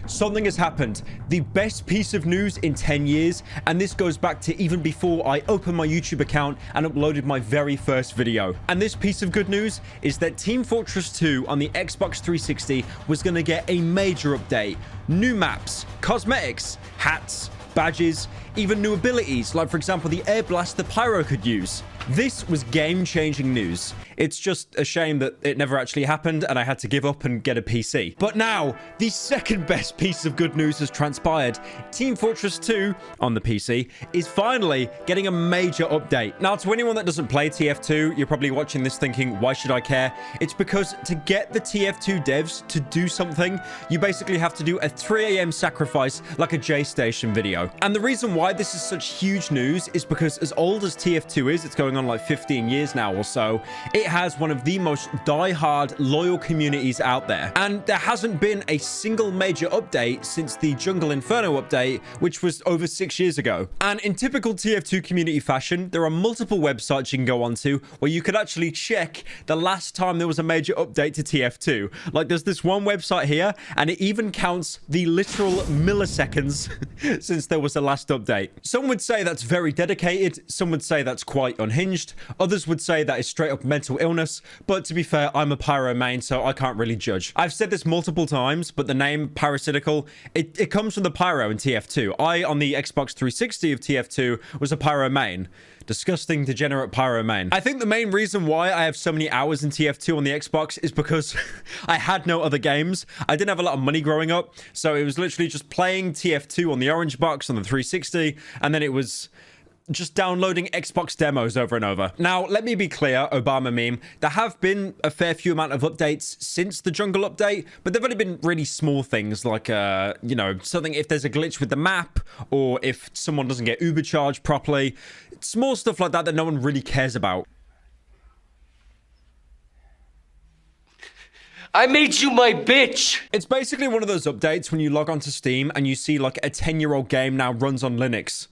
Something has happened. The best piece of news in 10 years. And this goes back to even before I opened my YouTube account and uploaded my very first video. And this piece of good news is that Team Fortress 2 on the Xbox 360 was going to get a major update. New maps, cosmetics, hats, badges, even new abilities, like for example the air blast that Pyro could use. This was game-changing news. It's just a shame that it never actually happened and I had to give up and get a PC. But now, the second best piece of good news has transpired. Team Fortress 2 on the PC is finally getting a major update. Now, to anyone that doesn't play TF2, you're probably watching this thinking, why should I care? It's because to get the TF2 devs to do something, you basically have to do a 3 a.m. sacrifice like a J-Station video. And the reason why this is such huge news is because as old as TF2 is, it's going on like 15 years now or so, it has one of the most die-hard loyal communities out there. And there hasn't been a single major update since the Jungle Inferno update, which was over 6 years ago. And in typical TF2 community fashion, there are multiple websites you can go onto where you could actually check the last time there was a major update to TF2. Like there's this one website here, and it even counts the literal milliseconds since there was the last update. Some would say that's very dedicated. Some would say that's quite unhinged. Others would say that is straight up mental illness, but to be fair, I'm a Pyro main, so I can't really judge. I've said this multiple times, but the name Parasitical, it comes from the Pyro in TF2. I, on the Xbox 360 of TF2, was a Pyro main. Disgusting, degenerate Pyro main. I think the main reason why I have so many hours in TF2 on the Xbox is because I had no other games. I didn't have a lot of money growing up, so it was literally just playing TF2 on the orange box on the 360, and then it was just downloading Xbox demos over and over. Now, let me be clear, Obama meme, there have been a fair few amount of updates since the Jungle update, but they've only been really small things like, you know, something if there's a glitch with the map or if someone doesn't get Uber charged properly. Small stuff like that no one really cares about. I made you my bitch! It's basically one of those updates when you log onto Steam and you see like a 10-year-old game now runs on Linux.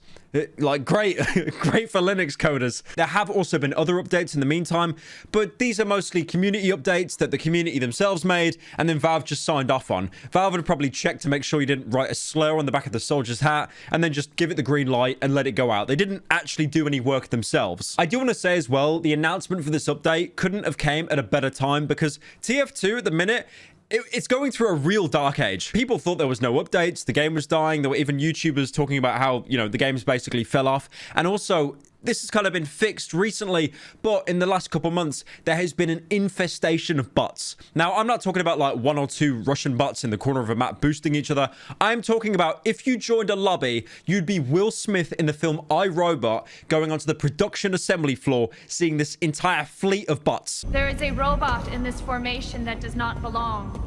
Like, great. Great for Linux coders. There have also been other updates in the meantime, but these are mostly community updates that the community themselves made, and then Valve just signed off on. Valve would probably check to make sure you didn't write a slur on the back of the soldier's hat, and then just give it the green light and let it go out. They didn't actually do any work themselves. I do want to say as well, the announcement for this update couldn't have came at a better time, because TF2 at the minute, it's going through a real dark age. People thought there was no updates. The game was dying. There were even YouTubers talking about how, you know, the games basically fell off. And also, this has kind of been fixed recently, but in the last couple months, there has been an infestation of bots. Now, I'm not talking about like 1 or 2 Russian bots in the corner of a map boosting each other. I'm talking about if you joined a lobby, you'd be Will Smith in the film I, Robot, going onto the production assembly floor, seeing this entire fleet of bots. There is a robot in this formation that does not belong.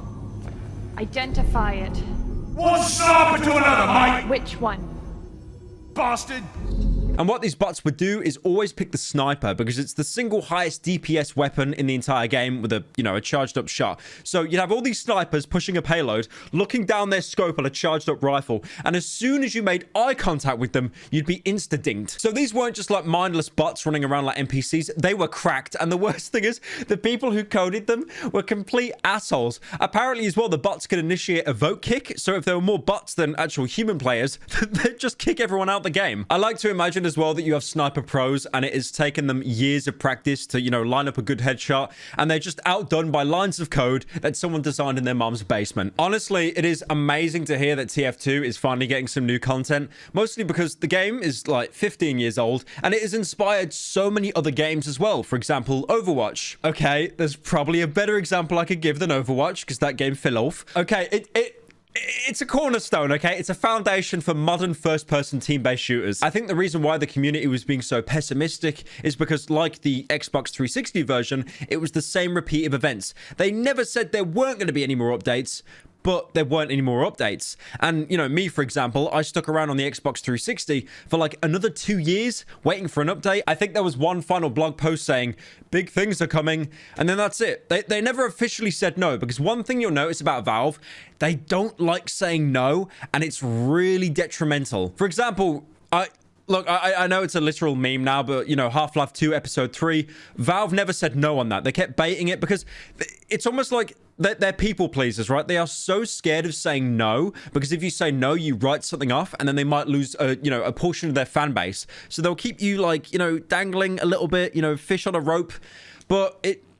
Identify it. One sniper to another, mate! Which one? Bastard! And what these bots would do is always pick the sniper because it's the single highest DPS weapon in the entire game with a, you know, a charged up shot. So you'd have all these snipers pushing a payload, looking down their scope on a charged up rifle. And as soon as you made eye contact with them, you'd be insta-dinked. So these weren't just like mindless bots running around like NPCs. They were cracked. And the worst thing is the people who coded them were complete assholes. Apparently as well, the bots could initiate a vote kick. So if there were more bots than actual human players, they'd just kick everyone out the game. I like to imagine as well that you have sniper pros and it has taken them years of practice to, you know, line up a good headshot, and they're just outdone by lines of code that someone designed in their mom's basement. Honestly, it is amazing to hear that TF2 is finally getting some new content, mostly because the game is like 15 years old and it has inspired so many other games as well. For example, Overwatch. Okay, there's probably a better example I could give than Overwatch because that game fell off. Okay, it's a cornerstone, okay? It's a foundation for modern first-person team-based shooters. I think the reason why the community was being so pessimistic is because, like the Xbox 360 version, it was the same repeat of events. They never said there weren't going to be any more updates, but there weren't any more updates. And, you know, me, for example, I stuck around on the Xbox 360 for like another 2 years waiting for an update. I think there was one final blog post saying, big things are coming, and then that's it. They never officially said no, because one thing you'll notice about Valve, they don't like saying no, and it's really detrimental. For example, look, I know it's a literal meme now, but, you know, Half-Life 2 Episode 3, Valve never said no on that. They kept baiting it because it's almost like they're people pleasers, right? They are so scared of saying no because if you say no, you write something off and then they might lose, you know, a portion of their fan base. So they'll keep you, like, you know, dangling a little bit, you know, fish on a rope. But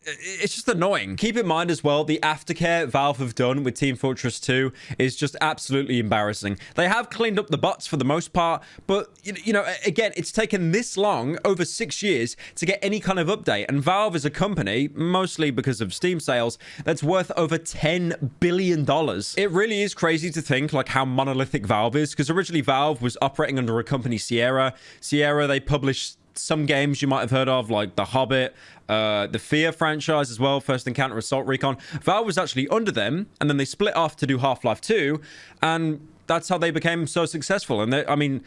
it's just annoying. Keep in mind as well, the aftercare Valve have done with Team Fortress 2 is just absolutely embarrassing. They have cleaned up the bots for the most part, but, you know, again, it's taken this long, over 6 years, to get any kind of update. And Valve is a company, mostly because of Steam sales, that's worth over $10 billion. It really is crazy to think, like, how monolithic Valve is, because originally Valve was operating under a company, Sierra. Sierra, they published some games you might have heard of, like The Hobbit, the Fear franchise as well, First Encounter, Assault Recon. Valve was actually under them, and then they split off to do Half-Life 2, and that's how they became so successful. And I mean,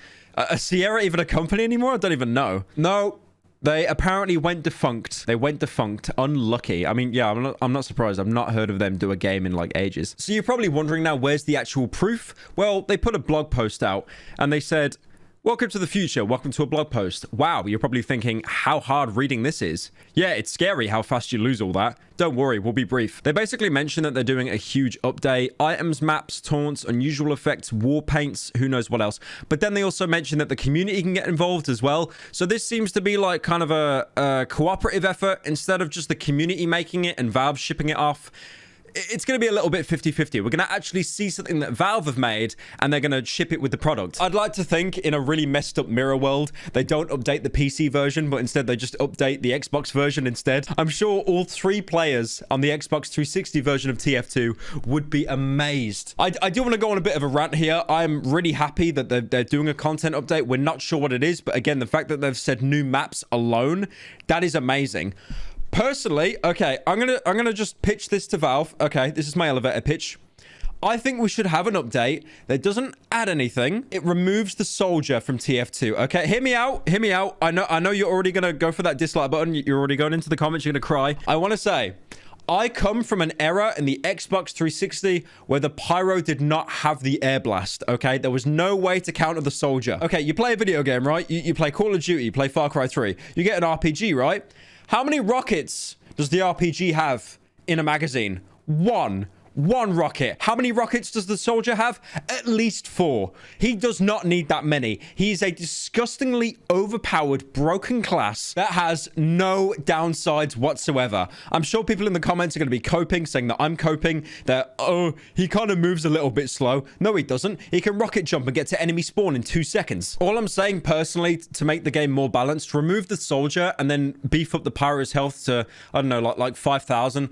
is Sierra even a company anymore? I don't even know. No, they apparently went defunct. They went defunct. Unlucky. I mean, yeah, I'm not surprised. I've not heard of them do a game in like ages. So you're probably wondering now, where's the actual proof? Well, they put a blog post out, and they said, "Welcome to the future. Welcome to a blog post." Wow, you're probably thinking how hard reading this is. Yeah, it's scary how fast you lose all that. Don't worry, we'll be brief. They basically mention that they're doing a huge update. Items, maps, taunts, unusual effects, war paints, who knows what else. But then they also mention that the community can get involved as well. So this seems to be like kind of a cooperative effort instead of just the community making it and Valve shipping it off. It's going to be a little bit 50-50. We're going to actually see something that Valve have made and they're going to ship it with the product. I'd like to think in a really messed up mirror world, they don't update the PC version, but instead they just update the Xbox version instead. I'm sure all 3 players on the Xbox 360 version of TF2 would be amazed. I do want to go on a bit of a rant here. I'm really happy that they're doing a content update. We're not sure what it is, but again, the fact that they've said new maps alone, that is amazing. Personally, okay, I'm gonna just pitch this to Valve. Okay, this is my elevator pitch. I think we should have an update that doesn't add anything. It removes the soldier from TF2. Okay, hear me out. Hear me out. I know you're already gonna go for that dislike button. You're already going into the comments. You're gonna cry. I want to say, I come from an era in the Xbox 360 where the pyro did not have the air blast, okay? There was no way to counter the soldier. Okay, you play a video game, right? You play Call of Duty, you play Far Cry 3. You get an RPG, right? How many rockets does the RPG have in a magazine? One rocket. How many rockets does the soldier have? At least 4. He does not need that many. He is a disgustingly overpowered, broken class that has no downsides whatsoever. I'm sure people in the comments are going to be coping, saying that I'm coping, that, oh, he kind of moves a little bit slow. No, he doesn't. He can rocket jump and get to enemy spawn in 2 seconds. All I'm saying personally, to make the game more balanced, remove the soldier and then beef up the pyro's health to, I don't know, like 5,000.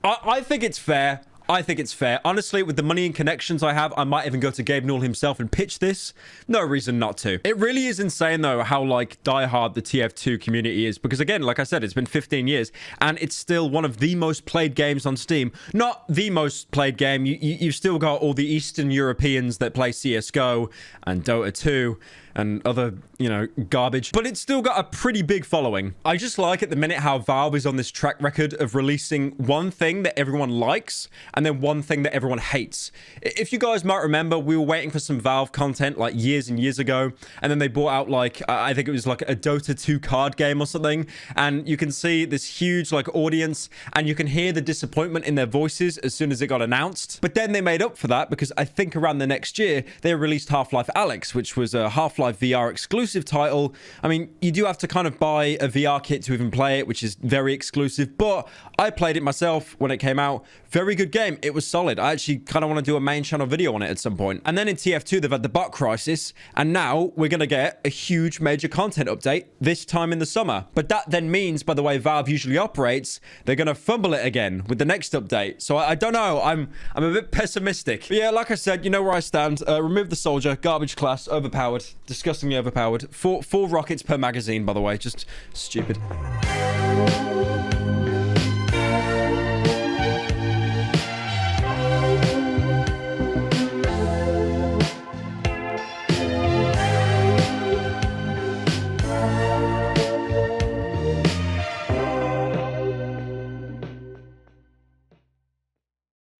I think it's fair. I think it's fair. Honestly, with the money and connections I have, I might even go to Gabe Newell himself and pitch this. No reason not to. It really is insane, though, how, like, diehard the TF2 community is. Because, again, like I said, it's been 15 years, and it's still one of the most played games on Steam. Not the most played game. You've still got all the Eastern Europeans that play CSGO and Dota 2 and other, you know, garbage. But it's still got a pretty big following. I just like at the minute how Valve is on this track record of releasing one thing that everyone likes and then one thing that everyone hates. If you guys might remember, we were waiting for some Valve content like years and years ago, and then they brought out like, I think it was like a Dota 2 card game or something, and you can see this huge like audience, and you can hear the disappointment in their voices as soon as it got announced. But then they made up for that because I think around the next year, they released Half-Life Alyx, which was a Half-Life VR exclusive title. I mean, you do have to kind of buy a VR kit to even play it, which is very exclusive, but I played it myself when it came out. Very good game. It was solid. I actually kind of want to do a main channel video on it at some point. And then in TF2, they've had the bot crisis, and now we're going to get a huge major content update this time in the summer. But that then means, by the way Valve usually operates, they're going to fumble it again with the next update. So I don't know. I'm a bit pessimistic. But yeah, like I said, you know where I stand. Remove the soldier. Garbage class. Overpowered. Disgustingly overpowered. 4 rockets per magazine, by the way. Just stupid.